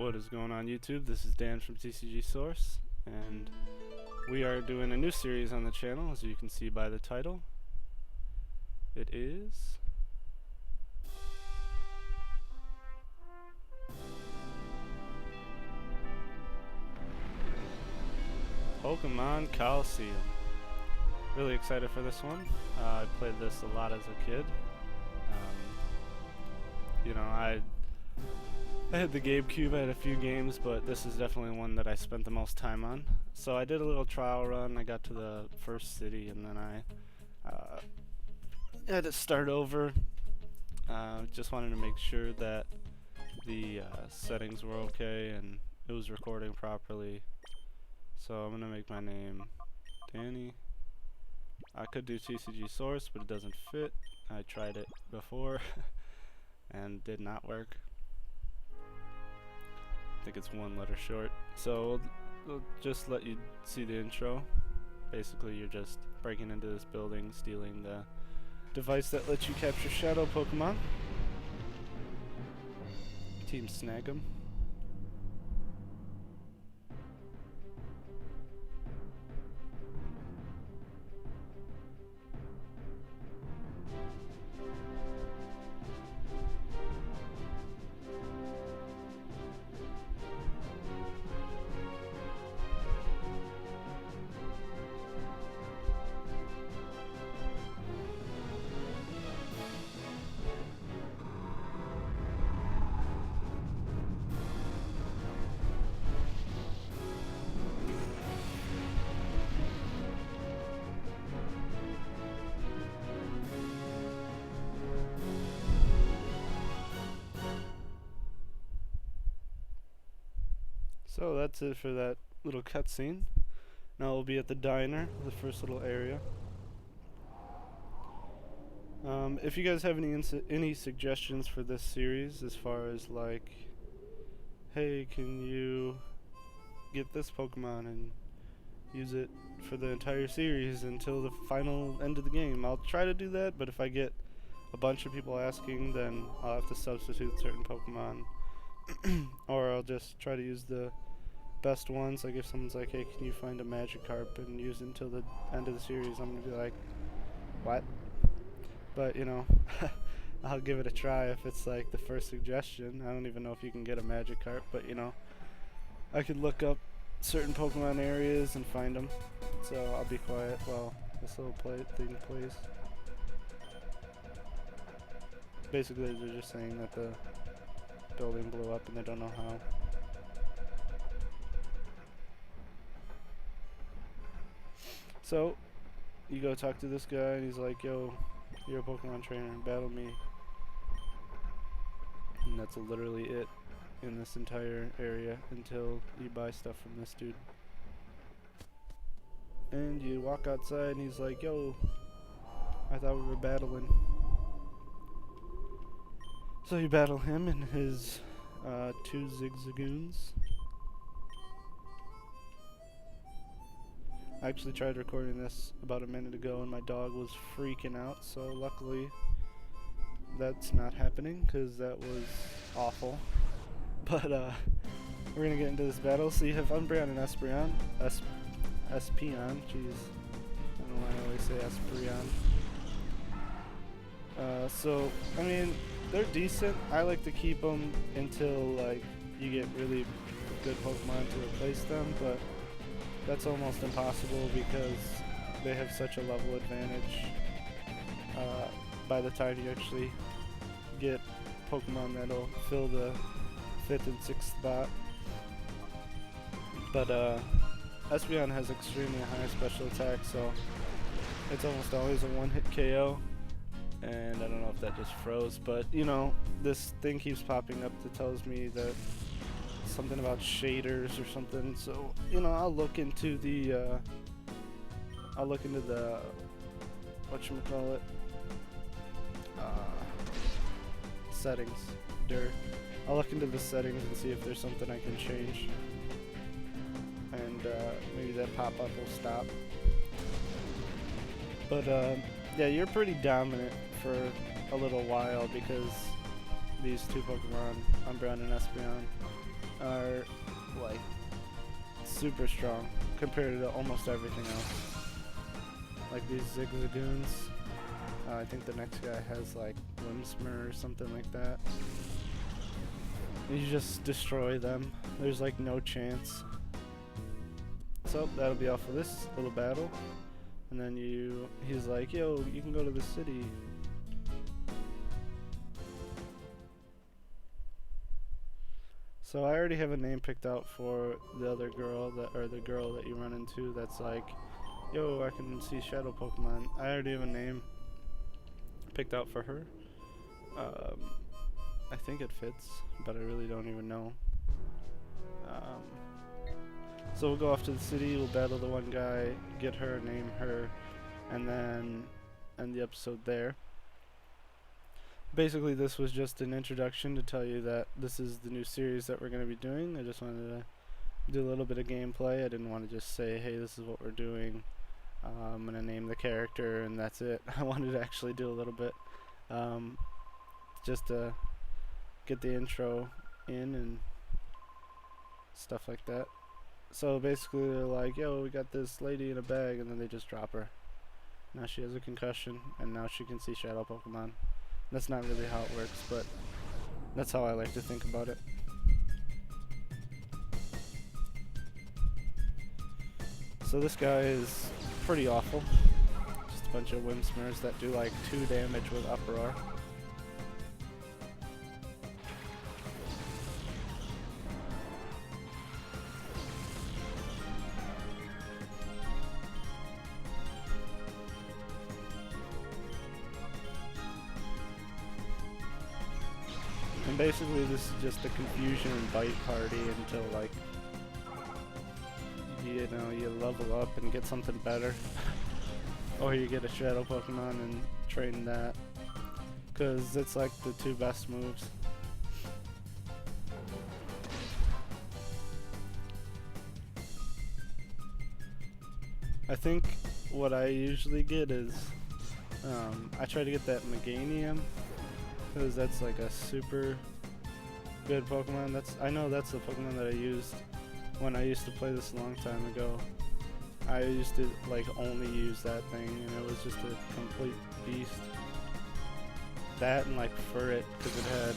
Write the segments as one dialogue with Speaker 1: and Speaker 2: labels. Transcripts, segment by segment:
Speaker 1: What is going on YouTube? This is Dan from TCG Source, and we are doing a new series on the channel, as you can see by the title. It is Pokemon Colosseum. Really excited for this one. I played this a lot as a kid. I had the GameCube, I had a few games, but this is definitely one that I spent the most time on. So I did a little trial run, I got to the first city, and then I had to start over. Just wanted to make sure that the settings were okay and it was recording properly. So I'm going to make my name Danny. I could do TCG Source, but it doesn't fit. I tried it before and did not work. I think it's one letter short. So we'll just let you see the intro. Basically, you're just breaking into this building, stealing the device that lets you capture shadow Pokemon. Team snag 'em. So that's it for that little cutscene. Now we'll be at the diner, the first little area. If you guys have any suggestions for this series, as far as like, hey, can you get this Pokemon and use it for the entire series until the final end of the game, I'll try to do that. But if I get a bunch of people asking, then I'll have to substitute certain Pokemon, or I'll just try to use the best ones. Like if someone's like, hey, can you find a Magikarp and use it until the end of the series, I'm gonna be like, what? But you know, I'll give it a try if it's like the first suggestion. I don't even know if you can get a Magikarp, but you know, I could look up certain Pokemon areas and find them. So I'll be quiet while this little thing plays. Basically, they're just saying that the building blew up and they don't know how. So, you go talk to this guy and he's like, yo, you're a Pokemon trainer, battle me. And that's literally it in this entire area until you buy stuff from this dude. And you walk outside and he's like, yo, I thought we were battling. So you battle him and his 2 Zigzagoons. I actually tried recording this about a minute ago and my dog was freaking out, so luckily that's not happening because that was awful. But we're gonna get into this battle. So you have Umbreon and Espeon. Espeon, jeez, I don't know why I always say Espeon. So I mean, they're decent. I like to keep them until like you get really good Pokemon to replace them, but that's almost impossible because they have such a level advantage by the time you actually get Pokemon that'll fill the 5th and 6th spot. But Espeon has extremely high special attack, so it's almost always a one-hit KO. And I don't know if that just froze, but you know, this thing keeps popping up that tells me that something about shaders or something. So you know, I'll look into the whatchamacallit, settings. I'll look into the settings and see if there's something I can change, and maybe that pop-up will stop. But yeah, you're pretty dominant for a little while because these two Pokemon, Umbreon and Espeon, are like super strong compared to almost everything else. Like these Zigzagoons. I think the next guy has like Whimsmer or something like that. You just destroy them. There's like no chance. So that'll be all for this little battle. And then he's like, yo, you can go to the city. So I already have a name picked out for the other girl the girl that you run into that's like, yo, I can see shadow Pokemon. I already have a name picked out for her. I think it fits, but I really don't even know. So we'll go off to the city, we'll battle the one guy, get her, name her, and then end the episode there. Basically, this was just an introduction to tell you that this is the new series that we're going to be doing. I just wanted to do a little bit of gameplay. I didn't want to just say, hey, this is what we're doing. I'm going to name the character and that's it. I wanted to actually do a little bit just to get the intro in and stuff like that. So basically they're like, yo, we got this lady in a bag, and then they just drop her. Now she has a concussion, and now she can see shadow Pokemon. That's not really how it works, but that's how I like to think about it. So this guy is pretty awful. Just a bunch of Whimsmers that do like 2 damage with Uproar. And basically this is just a confusion and bite party until like, you know, you level up and get something better. Or you get a shadow Pokemon and train that. Cause it's like the 2 best moves. I think what I usually get is, I try to get that Meganium. Because that's like a super good Pokemon. I know that's the Pokemon that I used when I used to play this a long time ago. I used to like only use that thing, and it was just a complete beast. That and like Furret, because it had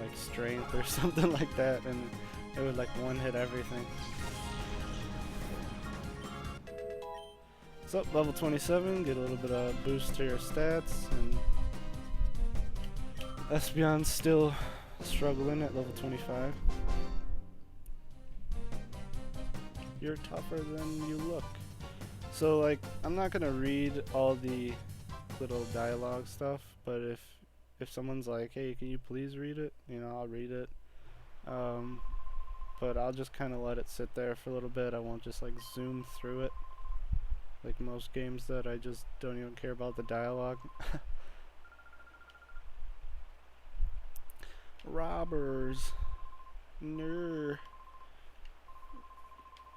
Speaker 1: like strength or something like that, and it would like one-hit everything. So level 27, get a little bit of boost to your stats, and Espeon's still struggling at level 25. You're tougher than you look. So like, I'm not gonna read all the little dialogue stuff, but if someone's like, hey, can you please read it? You know, I'll read it. But I'll just kind of let it sit there for a little bit. I won't just like zoom through it like most games that I just don't even care about the dialogue. Robbers. Ner.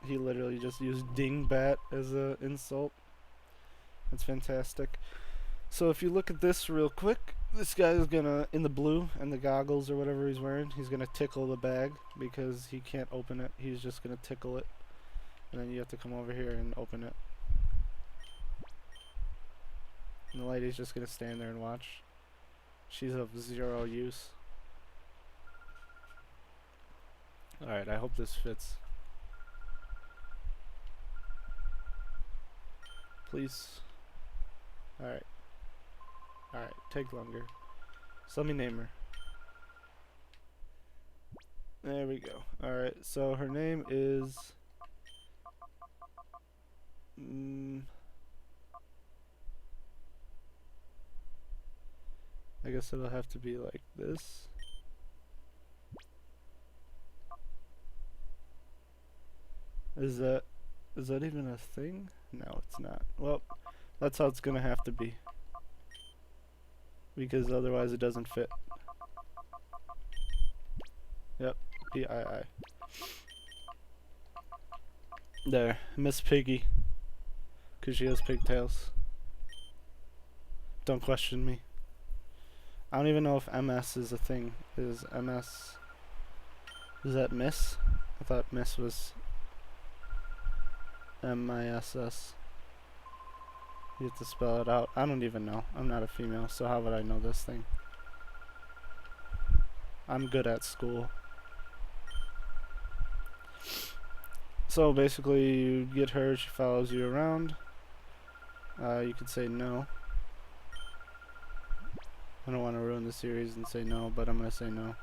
Speaker 1: He literally just used dingbat as an insult. That's fantastic. So if you look at this real quick, this guy is gonna, in the blue and the goggles or whatever he's wearing, he's gonna tickle the bag because he can't open it. He's just gonna tickle it. And then you have to come over here and open it. And the lady's just gonna stand there and watch. She's of 0 use. Alright, I hope this fits. Please. Alright. Alright, take longer. So let me name her. There we go. Alright, so her name is... I guess it'll have to be like this. Is that even a thing? No, it's not. Well, that's how it's gonna have to be. Because otherwise it doesn't fit. Yep, P-I-I. There, Miss Piggy. Because she has pigtails. Don't question me. I don't even know if MS is a thing. Is MS... Is that Miss? I thought Miss was M-I-S-S. You have to spell it out. I don't even know. I'm not a female, so how would I know this thing? I'm good at school. So basically, you get her, she follows you around. You could say no. I don't want to ruin the series and say no, but I'm going to say no.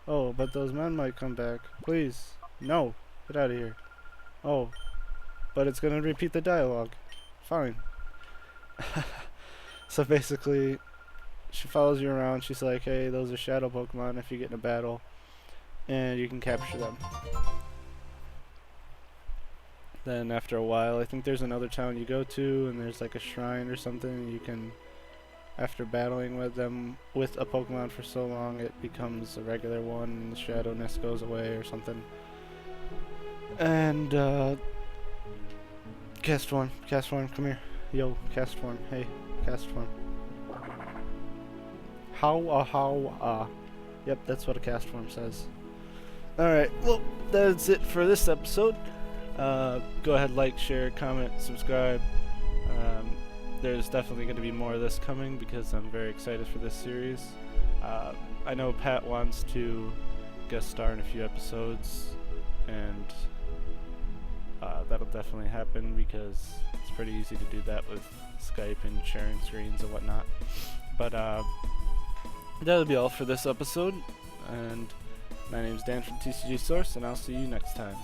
Speaker 1: Oh, but those men might come back. Please. No. Get out of here. Oh. But it's going to repeat the dialogue. Fine. So basically, she follows you around. She's like, hey, those are shadow Pokemon if you get in a battle. And you can capture them. Then after a while, I think there's another town you go to, and there's like a shrine or something, and you can, after battling with them, with a Pokemon for so long, it becomes a regular one, and the shadowness goes away or something. And, cast form, come here. Yo, cast form, hey, cast form. How. Yep, that's what a cast form says. Alright, well, that's it for this episode. Go ahead, like, share, comment, subscribe. There's definitely going to be more of this coming because I'm very excited for this series. I know Pat wants to guest star in a few episodes, and that'll definitely happen because it's pretty easy to do that with Skype and sharing screens and whatnot. But that'll be all for this episode, and my name's Dan from TCG Source, and I'll see you next time.